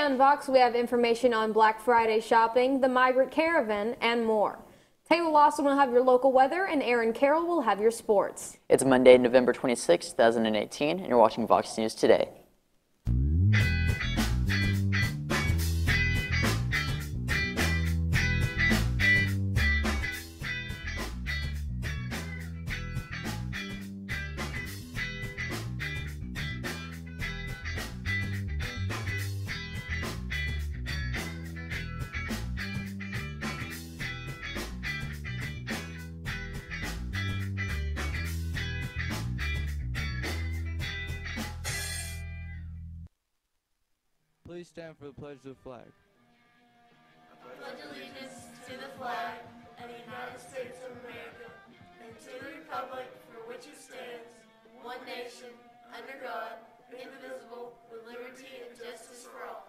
on Vox, we have information on Black Friday shopping, the migrant caravan, and more. Taylor Lawson will have your local weather, and Aaron Carroll will have your sports. It's Monday, November 26, 2018, and you're watching Vox News Today. Please stand for the pledge of the flag. I pledge allegiance to the flag of the United States of America and to the republic for which it stands, one nation, under God, indivisible, with liberty and justice for all.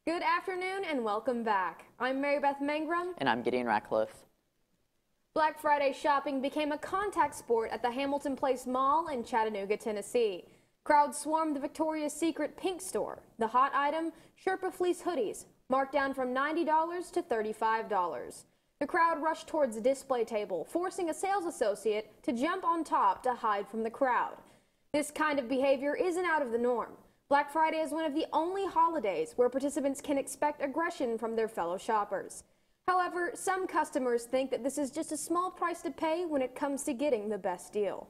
Good afternoon and welcome back. I'm Mary Beth Mangrum. And I'm Gideon Ratcliffe. Black Friday shopping became a contact sport at the Hamilton Place Mall in Chattanooga, Tennessee. Crowds swarmed the Victoria's Secret Pink store. The hot item, Sherpa fleece hoodies, marked down from $90 to $35. The crowd rushed towards the display table, forcing a sales associate to jump on top to hide from the crowd. This kind of behavior isn't out of the norm. Black Friday is one of the only holidays where participants can expect aggression from their fellow shoppers. However, some customers think that this is just a small price to pay when it comes to getting the best deal.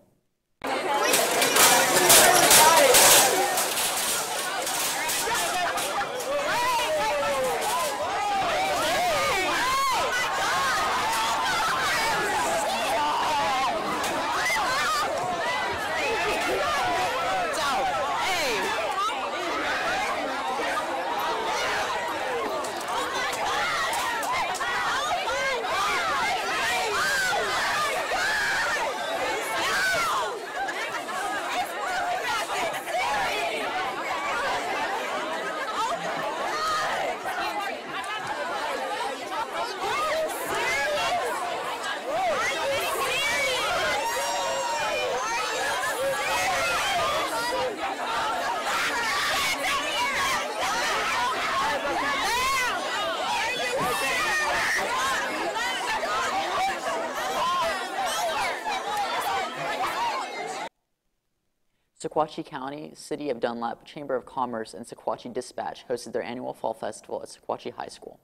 Sequatchie County, City of Dunlap, Chamber of Commerce, and Sequatchie Dispatch hosted their annual fall festival at Sequatchie High School.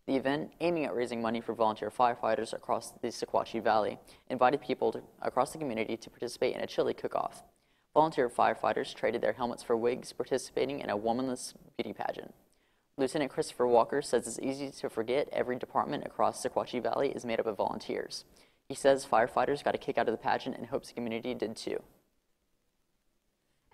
The event, aiming at raising money for volunteer firefighters across the Sequatchie Valley, invited people across the community to participate in a chili cook-off. Volunteer firefighters traded their helmets for wigs, participating in a womanless beauty pageant. Lieutenant Christopher Walker says it's easy to forget every department across Sequatchie Valley is made up of volunteers. He says firefighters got a kick out of the pageant and hopes the community did too.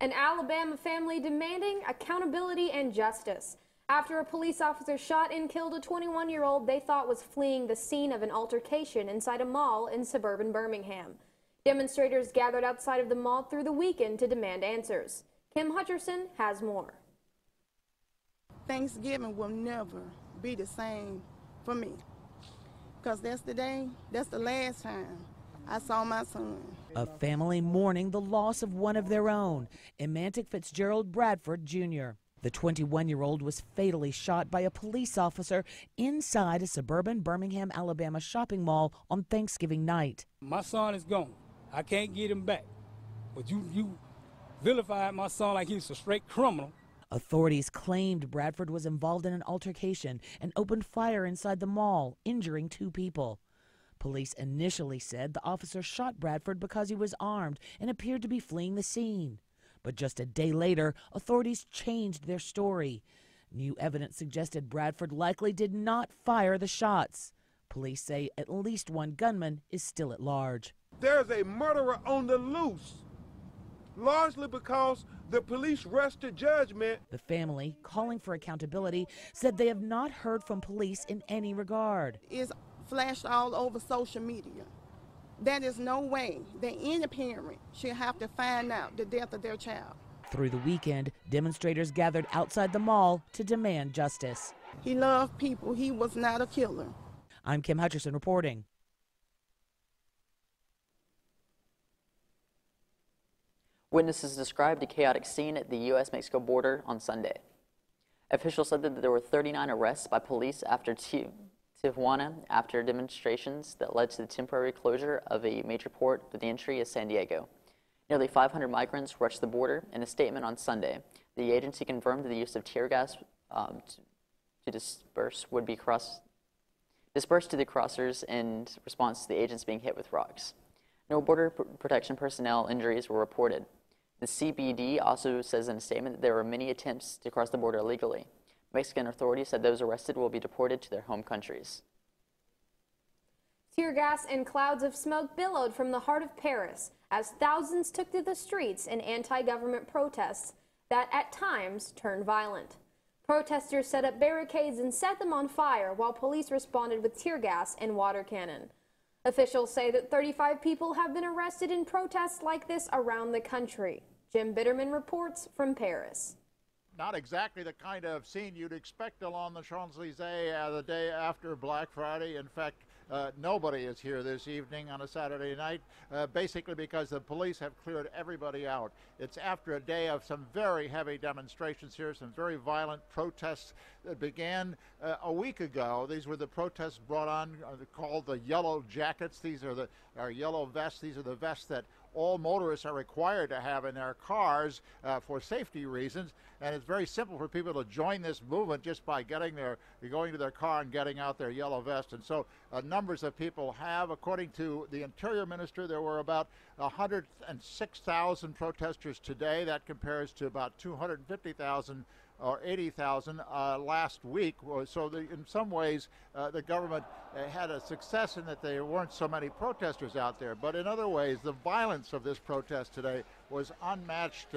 An Alabama family demanding accountability and justice after a police officer shot and killed a 21-year-old they thought was fleeing the scene of an altercation inside a mall in suburban Birmingham. Demonstrators gathered outside of the mall through the weekend to demand answers. Kim Hutcherson has more. Thanksgiving will never be the same for me, because that's the last time I saw my son. A family mourning the loss of one of their own, Emantic Fitzgerald Bradford Jr. The 21-year-old was fatally shot by a police officer inside a suburban Birmingham, Alabama shopping mall on Thanksgiving night. My son is gone. I can't get him back. But you vilified my son like he's a straight criminal. Authorities claimed Bradford was involved in an altercation and opened fire inside the mall, injuring 2 people. Police initially said the officer shot Bradford because he was armed and appeared to be fleeing the scene. But just a day later, authorities changed their story. New evidence suggested Bradford likely did not fire the shots. Police say at least one gunman is still at large. There's a murderer on the loose, largely because the police rushed to judgment. The family, calling for accountability, said they have not heard from police in any regard. It's flashed all over social media. There is no way that any parent should have to find out the death of their child. Through the weekend, demonstrators gathered outside the mall to demand justice. He loved people. He was not a killer. I'm Kim Hutcherson reporting. Witnesses described a chaotic scene at the U.S.-Mexico border on Sunday. Officials said that there were 39 arrests by police after Tijuana after demonstrations that led to the temporary closure of a major port with the entry of San Diego. Nearly 500 migrants rushed the border. In a statement on Sunday, the agency confirmed that the use of tear gas to disperse would be dispersed to the crossers in response to the agents being hit with rocks. No border protection personnel injuries were reported. The CBD also says in a statement that there were many attempts to cross the border illegally. Mexican authorities said those arrested will be deported to their home countries. Tear gas and clouds of smoke billowed from the heart of Paris as thousands took to the streets in anti-government protests that at times turned violent. Protesters set up barricades and set them on fire while police responded with tear gas and water cannon. Officials say that 35 people have been arrested in protests like this around the country. Jim Bitterman reports from Paris. Not exactly the kind of scene you'd expect along the Champs-Elysees the day after Black Friday. In fact, nobody is here this evening on a Saturday night, basically because the police have cleared everybody out. It's after a day of some very heavy demonstrations here, some very violent protests that began a week ago. These were the protests brought on, called the Yellow Jackets. These are our yellow vests. These are the vests that all motorists are required to have in their cars for safety reasons. And it's very simple for people to join this movement just by going to their car and getting out their yellow vest. And so numbers of people have. According to the Interior Minister, there were about 106,000 protesters today. That compares to about 250,000 or 80,000 last week. So in some ways, the government had a success in that there weren't so many protesters out there. But in other ways, the violence of this protest today was unmatched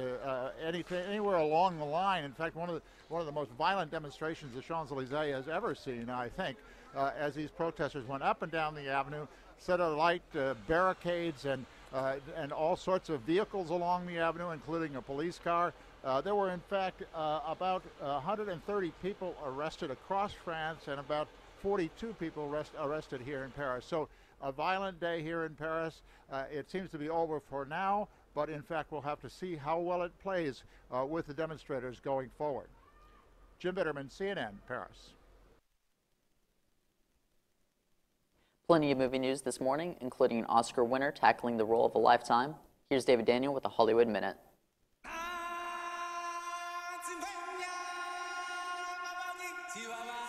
anywhere along the line. In fact, one of the most violent demonstrations the Champs-Elysees has ever seen, I think, as these protesters went up and down the avenue, set alight barricades and all sorts of vehicles along the avenue, including a police car. There were, in fact, about 130 people arrested across France and about 42 people arrested here in Paris. So a violent day here in Paris. It seems to be over for now, but in fact we'll have to see how well it plays with the demonstrators going forward. Jim Bitterman, CNN, Paris. Plenty of movie news this morning, including an Oscar winner tackling the role of a lifetime. Here's David Daniel with a Hollywood Minute.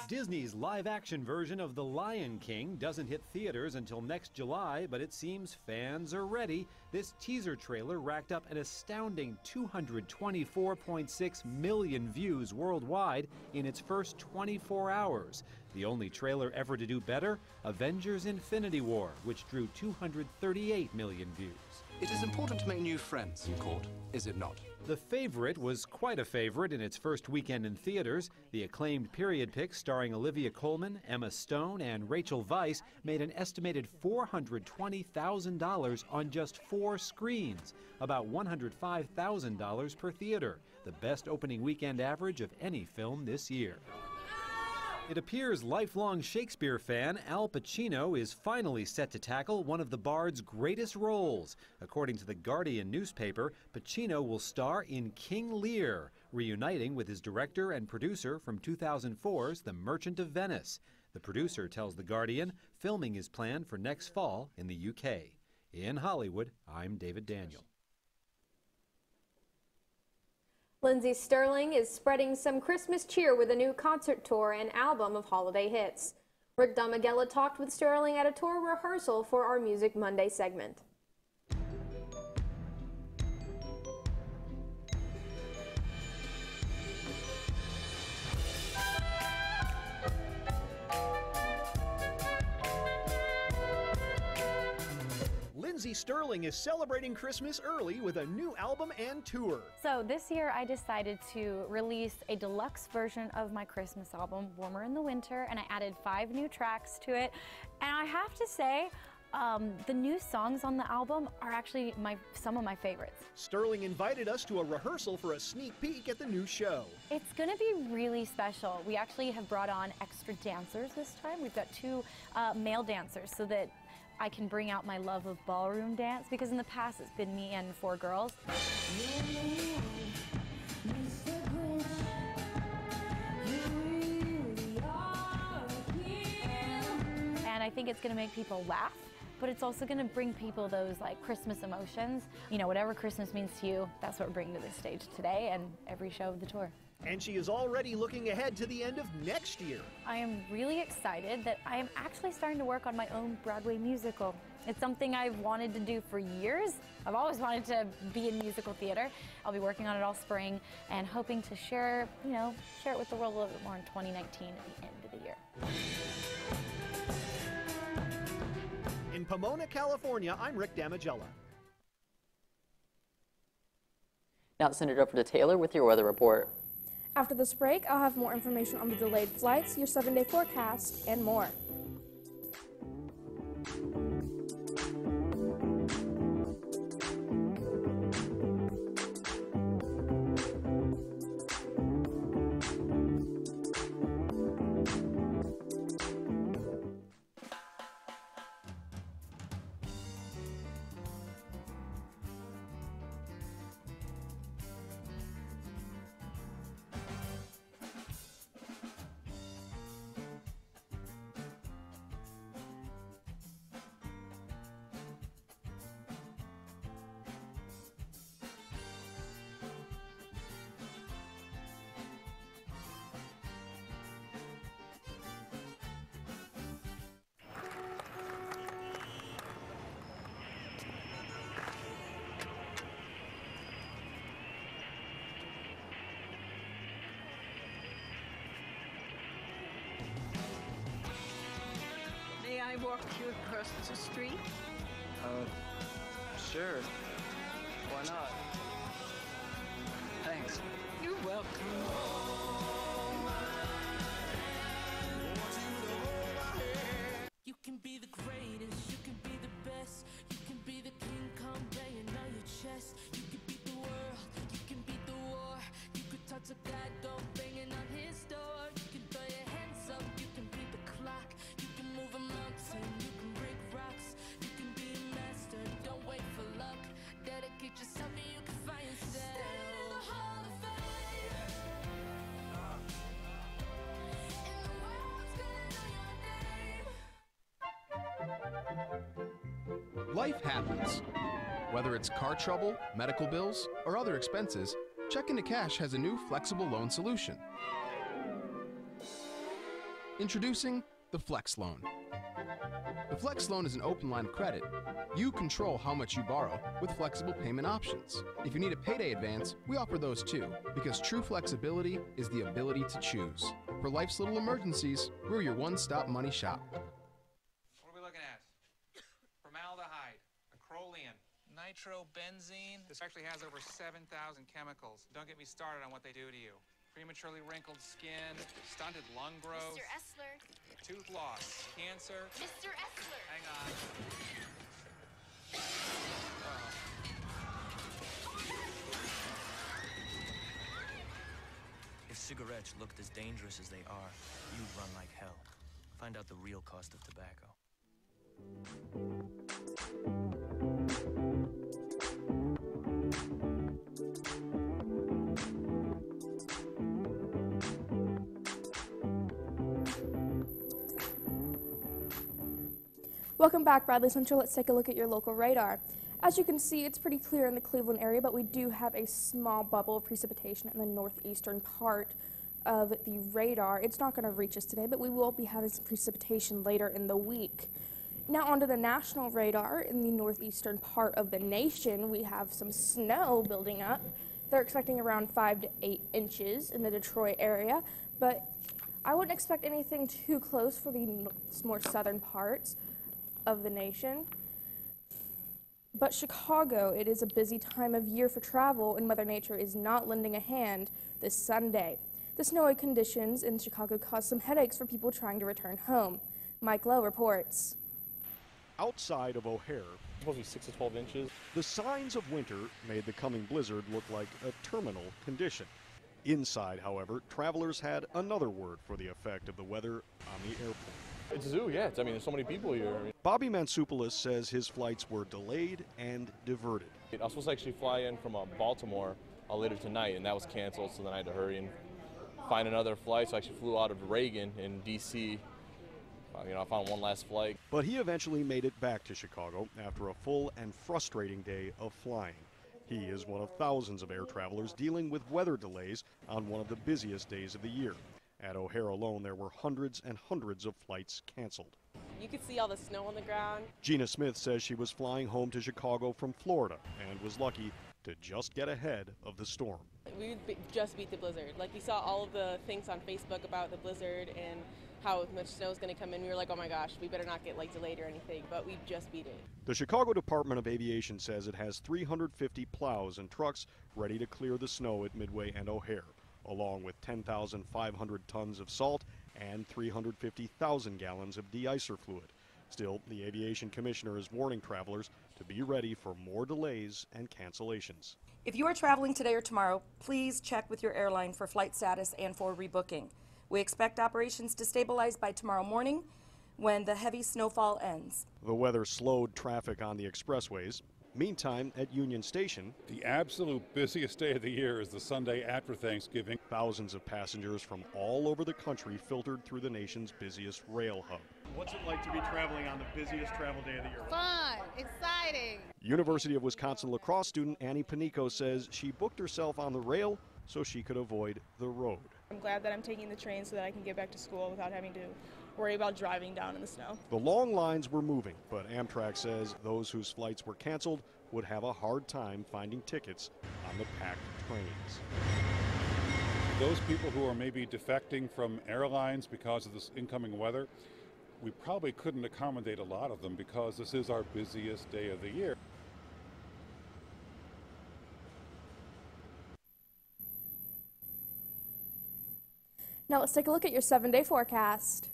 Disney's live-action version of The Lion King doesn't hit theaters until next July, but it seems fans are ready. This teaser trailer racked up an astounding 224.6 million views worldwide in its first 24 hours. The only trailer ever to do better, Avengers: Infinity War, which drew 238 million views. It is important to make new friends in court, is it not? The Favorite was quite a favorite in its first weekend in theaters. The acclaimed period pick starring Olivia Colman, Emma Stone, and Rachel Weisz made an estimated $420,000 on just 4 screens, about $105,000 per theater, the best opening weekend average of any film this year. It appears lifelong Shakespeare fan Al Pacino is finally set to tackle one of the Bard's greatest roles. According to the Guardian newspaper, Pacino will star in King Lear, reuniting with his director and producer from 2004's The Merchant of Venice. The producer tells the Guardian filming is planned for next fall in the UK. In Hollywood, I'm David Daniel. Lindsey Stirling is spreading some Christmas cheer with a new concert tour and album of holiday hits. Rick Domagella talked with Stirling at a tour rehearsal for our Music Monday segment. Lindsey Stirling is celebrating Christmas early with a new album and tour. So this year I decided to release a deluxe version of my Christmas album, Warmer in the Winter, and I added 5 new tracks to it. And I have to say, The new songs on the album are actually some of my favorites. Sterling invited us to a rehearsal for a sneak peek at the new show. It's going to be really special. We actually have brought on extra dancers this time. We've got 2 male dancers so that I can bring out my love of ballroom dance, because in the past it's been me and 4 girls. And I think it's going to make people laugh, but it's also going to bring people those like Christmas emotions. You know, whatever Christmas means to you, that's what we're bringing to this stage today and every show of the tour. And she is already looking ahead to the end of next year. I am really excited that I am actually starting to work on my own Broadway musical. It's something I've wanted to do for years. I've always wanted to be in musical theater. I'll be working on it all spring and hoping to share it with the world a little bit more in 2019 at the end of the year. In Pomona, California, I'm Rick Damigella. Now send it over to Taylor with your weather report. After this break, I'll have more information on the delayed flights, your 7-day forecast, and more. May I walk you across the street? Sure. Why not? Thanks. You're welcome. You can be the greatest, you can be the best, you can be the king come laying on your chest. You can beat the world, you can beat the war, you could touch a God, go banging on his door. You can throw your hands up, you can beat the clock, you can move a mountain, you can break rocks, you can be a master, don't wait for luck. Dedicate yourself and you can find yourself. Stand in the Hall of Fame, and the world's gonna know your name. Life happens. Whether it's car trouble, medical bills, or other expenses, Check Into Cash has a new flexible loan solution. Introducing the Flex Loan. The Flex Loan is an open line of credit. You control how much you borrow with flexible payment options. If you need a payday advance, we offer those too, because true flexibility is the ability to choose. For life's little emergencies, we're your one-stop money shop. What are we looking at? Formaldehyde, acrolein, nitrobenzene. This actually has over 7,000 chemicals. Don't get me started on what they do to you. Prematurely wrinkled skin, stunted lung growth, Mr. Essler. tooth loss, cancer. Mr. Essler. Hang on. If cigarettes looked as dangerous as they are, you'd run like hell. Find out the real cost of tobacco. Welcome back, Bradley Central. Let's take a look at your local radar. As you can see, it's pretty clear in the Cleveland area, but we do have a small bubble of precipitation in the northeastern part of the radar. It's not going to reach us today, but we will be having some precipitation later in the week. Now onto the national radar. In the northeastern part of the nation, we have some snow building up. They're expecting around 5 to 8 inches in the Detroit area, but I wouldn't expect anything too close for the more southern parts of the nation. But Chicago, it is a busy time of year for travel, and Mother Nature is not lending a hand this Sunday. The snowy conditions in Chicago caused some headaches for people trying to return home. Mike Lowe reports. Outside of O'Hare, supposed to be 6 to 12 inches. The signs of winter made the coming blizzard look like a terminal condition. Inside, however, travelers had another word for the effect of the weather on the airport. It's a zoo, yeah. There's so many people here. Bobby Mansoupolis says his flights were delayed and diverted. I was supposed to actually fly in from Baltimore later tonight, and that was canceled, so then I had to hurry and find another flight. So I actually flew out of Reagan in D.C. I found one last flight. But he eventually made it back to Chicago after a full and frustrating day of flying. He is one of thousands of air travelers dealing with weather delays on one of the busiest days of the year. At O'Hare alone, there were hundreds and hundreds of flights canceled. You could see all the snow on the ground. Gina Smith says she was flying home to Chicago from Florida and was lucky to just get ahead of the storm. We just beat the blizzard. Like, we saw all of the things on Facebook about the blizzard and how much snow is going to come in. We were like, oh my gosh, we better not get delayed or anything, but we just beat it. The Chicago Department of Aviation says it has 350 plows and trucks ready to clear the snow at Midway and O'Hare, along with 10,500 tons of salt and 350,000 gallons of de-icer fluid. Still, the Aviation Commissioner is warning travelers to be ready for more delays and cancellations. If you are traveling today or tomorrow, please check with your airline for flight status and for rebooking. We expect operations to stabilize by tomorrow morning when the heavy snowfall ends. The weather slowed traffic on the expressways. Meantime, at Union Station, the absolute busiest day of the year is the Sunday after Thanksgiving. Thousands of passengers from all over the country filtered through the nation's busiest rail hub. What's it like to be traveling on the busiest travel day of the year? Fun, exciting. University of Wisconsin lacrosse student Annie Panico says she booked herself on the rail so she could avoid the road. I'm glad that I'm taking the train so that I can get back to school without having to worry about driving down in the snow. The long lines were moving, but Amtrak says those whose flights were canceled would have a hard time finding tickets on the packed trains. Those people who are maybe defecting from airlines because of this incoming weather, we probably couldn't accommodate a lot of them because this is our busiest day of the year. Now let's take a look at your 7-day forecast.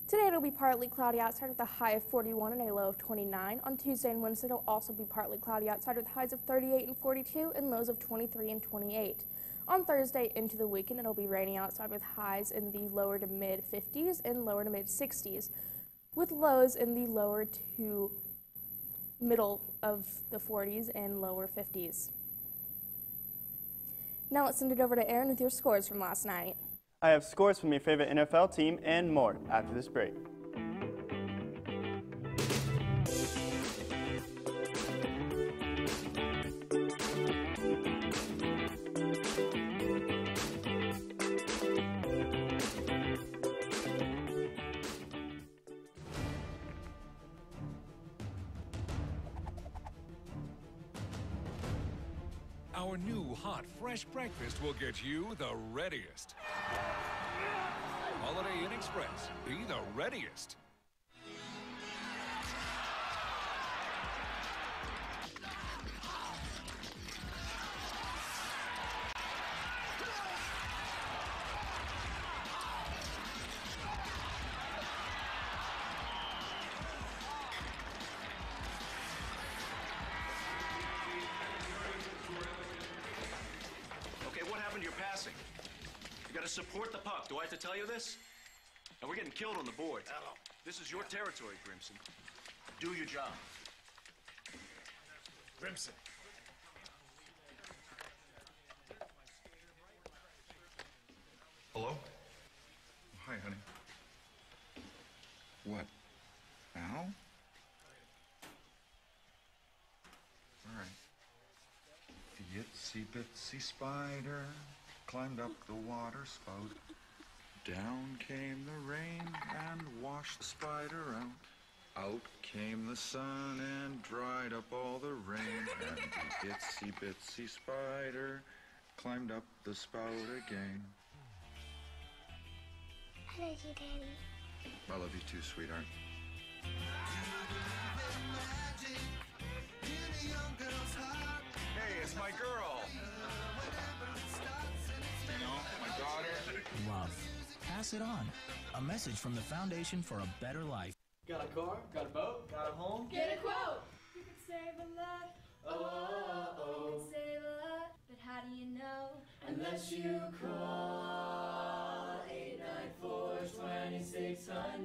Today it'll be partly cloudy outside with a high of 41 and a low of 29. On Tuesday and Wednesday it'll also be partly cloudy outside with highs of 38 and 42 and lows of 23 and 28. On Thursday into the weekend it'll be raining outside with highs in the lower to mid 50s and lower to mid 60s with lows in the lower to middle of the 40s and lower 50s. Now let's send it over to Aaron with your scores from last night. I have scores from your favorite NFL team and more after this break. Our new hot, fresh breakfast will get you the readiest. Holiday Inn Express, be the readiest. You gotta support the puck. Do I have to tell you this? And we're getting killed on the board. This is your territory, Grimson. Do your job. Grimson. Hello? Hi, honey. What? Now? All right. The itsy bitsy spider climbed up the water spout. Down came the rain and washed the spider out. Out came the sun and dried up all the rain. And the itsy bitsy spider climbed up the spout again. I love you, Daddy. I love you too, sweetheart. Hey, it's my girl. You know, my daughter. Love. Pass it on. A message from the Foundation for a Better Life. Got a car? Got a boat? Got a home? Get a quote! You could save a lot. Oh, you could save a lot. But how do you know? Unless you call 894-2600.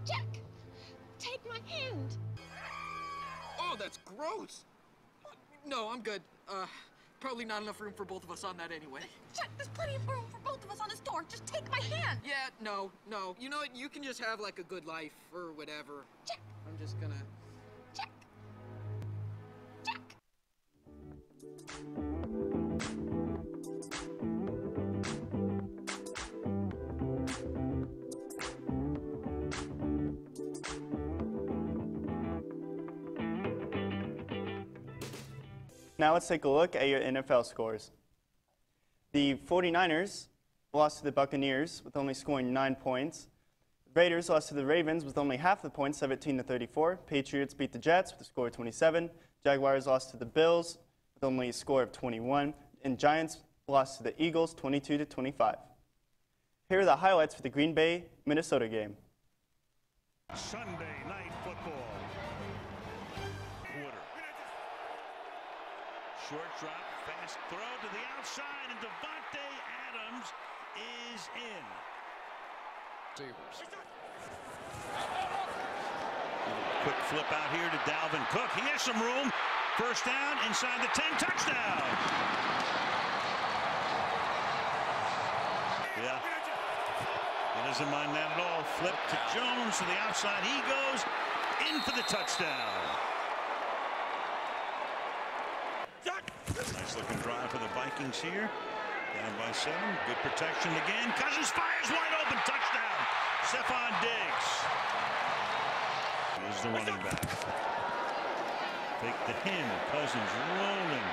Jack! Take my hand! Oh, that's gross! No, I'm good. Probably not enough room for both of us on that anyway. Jack, there's plenty of room for both of us on this door. Just take my hand! Yeah, no. You know what? You can just have, like, a good life or whatever. Jack! I'm just gonna... Jack! Jack! Now let's take a look at your NFL scores. The 49ers lost to the Buccaneers with only scoring 9 points. Raiders lost to the Ravens with only half the points, 17-34. Patriots beat the Jets with a score of 27. Jaguars lost to the Bills with only a score of 21. And Giants lost to the Eagles 22-25. Here are the highlights for the Green Bay, Minnesota game. Sunday night football. Quarter. Short drop, fast throw to the outside, and Devontae Adams is in. Quick flip out here to Dalvin Cook. He has some room. First down, inside the 10, touchdown. Yeah. He doesn't mind that at all. Flip to Jones to the outside. He goes in for the touchdown. Nice looking drive for the Vikings here. Down by 7. Good protection again. Cousins fires wide open. Touchdown. Stephon Diggs. Here's the running back. Fake to him. Cousins rolling.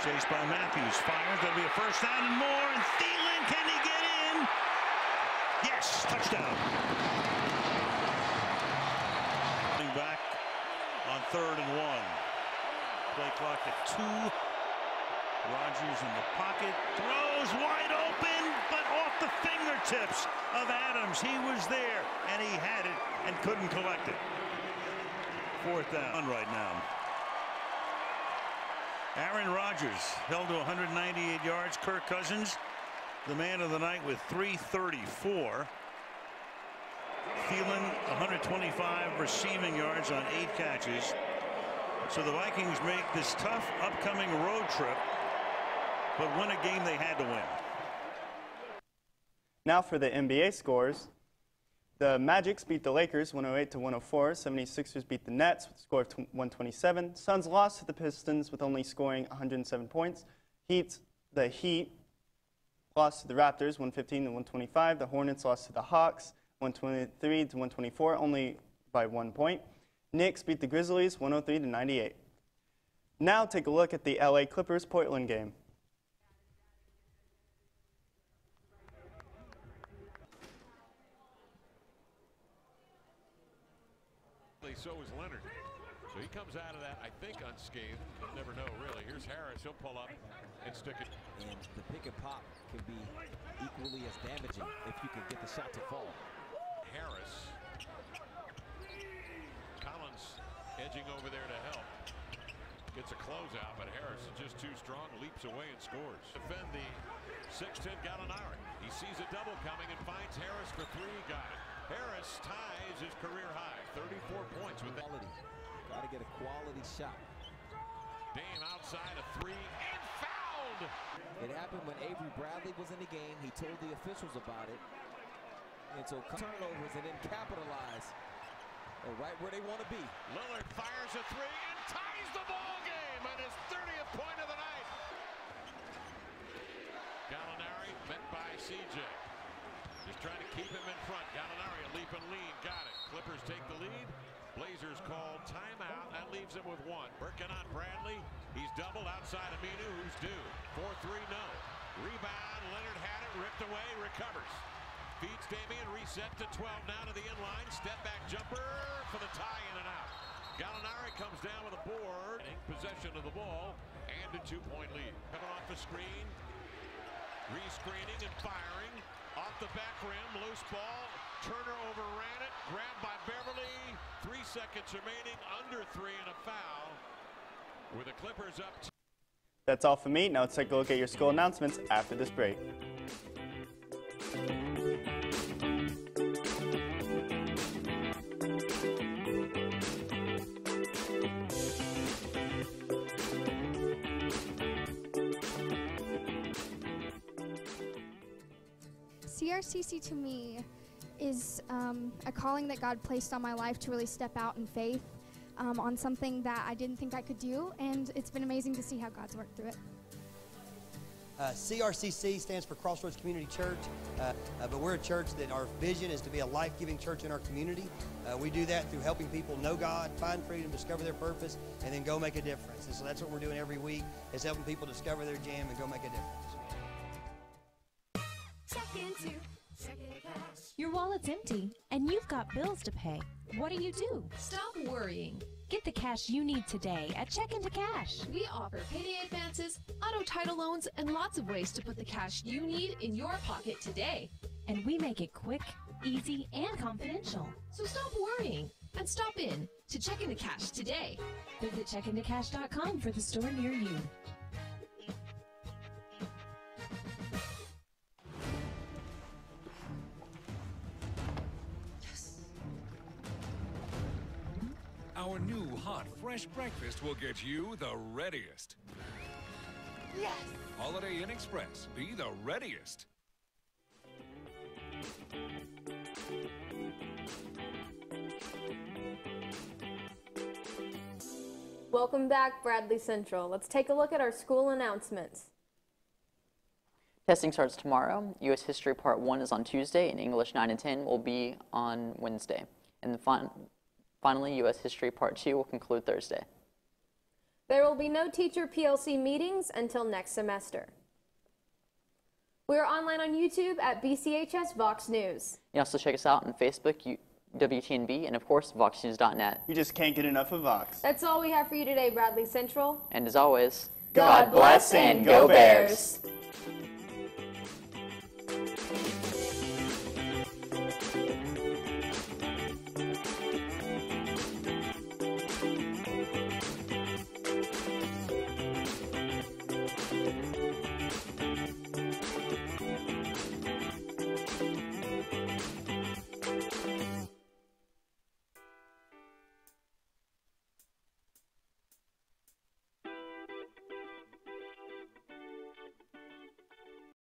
Chased by Matthews. Fires. That'll be a first down and more. And Thielen, can he get in? Yes. Touchdown. Running back on 3rd and 1. Play clock at 2. Rodgers in the pocket, throws wide open, but off the fingertips of Adams. He was there, and he had it and couldn't collect it. 4th down right now. Aaron Rodgers held to 198 yards. Kirk Cousins, the man of the night with 334. Thielen, 125 receiving yards on 8 catches. So the Vikings make this tough upcoming road trip, but win a game they had to win. Now for the NBA scores. The Magic beat the Lakers 108-104. 76ers beat the Nets with a score of 127. Suns lost to the Pistons with only scoring 107 points. The Heat lost to the Raptors 115-125. The Hornets lost to the Hawks 123-124, only by 1 point. Knicks beat the Grizzlies 103-98. Now take a look at the LA Clippers-Portland game. So is Leonard. So he comes out of that, I think, unscathed. You'll never know, really. Here's Harris. He'll pull up and stick it. And the pick and pop can be equally as damaging if you can get the shot to fall. Harris. Collins edging over there to help. Gets a closeout, but Harris is just too strong, leaps away and scores. Defend the 6'10" Gallinari. He sees a double coming and finds Harris for 3. Got it. Harris ties his career high, 34 points with that. Got to get a quality shot. Dame outside a 3 and fouled. It happened when Avery Bradley was in the game. He told the officials about it. And so turnovers and then capitalize right where they want to be. Lillard fires a 3 and ties the ball game on his 30th point of the night. Gallinari met by CJ. Just trying to keep him in front. Gallinari a leap and lead. Got it. Clippers take the lead. Blazers call timeout. That leaves them with 1. Working on Bradley. He's doubled outside Aminu, who's due. 4-3, no. Rebound. Leonard had it. Ripped away. Recovers. Feeds Damian. Reset to 12 now to the inline. Step back jumper for the tie in and out. Gallinari comes down with a board. Possession of the ball and a 2-point lead. Coming off the screen. Rescreening and firing. Off the back rim, loose ball. Turner overran it. Grabbed by Beverly. 3 seconds remaining. Under 3 and a foul. With the Clippers up. That's all for me. Now let's take a look at your school announcements after this break. CRCC to me is a calling that God placed on my life to really step out in faith on something that I didn't think I could do, and it's been amazing to see how God's worked through it. CRCC stands for Crossroads Community Church, but we're a church that our vision is to be a life-giving church in our community. We do that through helping people know God, find freedom, discover their purpose, and then go make a difference. And so that's what we're doing every week, is helping people discover their jam and go make a difference. Your wallet's empty, and you've got bills to pay. What do? Stop worrying. Get the cash you need today at Check Into Cash. We offer payday advances, auto title loans, and lots of ways to put the cash you need in your pocket today. And we make it quick, easy, and confidential. So stop worrying and stop in to Check Into Cash today. Visit checkintocash.com for the store near you. Our new hot, fresh breakfast will get you the readiest. Yes! Holiday Inn Express, be the readiest. Welcome back, Bradley Central. Let's take a look at our school announcements. Testing starts tomorrow. U.S. History Part 1 is on Tuesday, and English 9 and 10 will be on Wednesday. And finally, U.S. History Part 2 will conclude Thursday. There will be no teacher PLC meetings until next semester. We are online on YouTube at BCHS VOX News. You can also check us out on Facebook, WTNB, and of course, VoxNews.net. You just can't get enough of Vox. That's all we have for you today, Bradley Central. And as always, God bless and go Bears!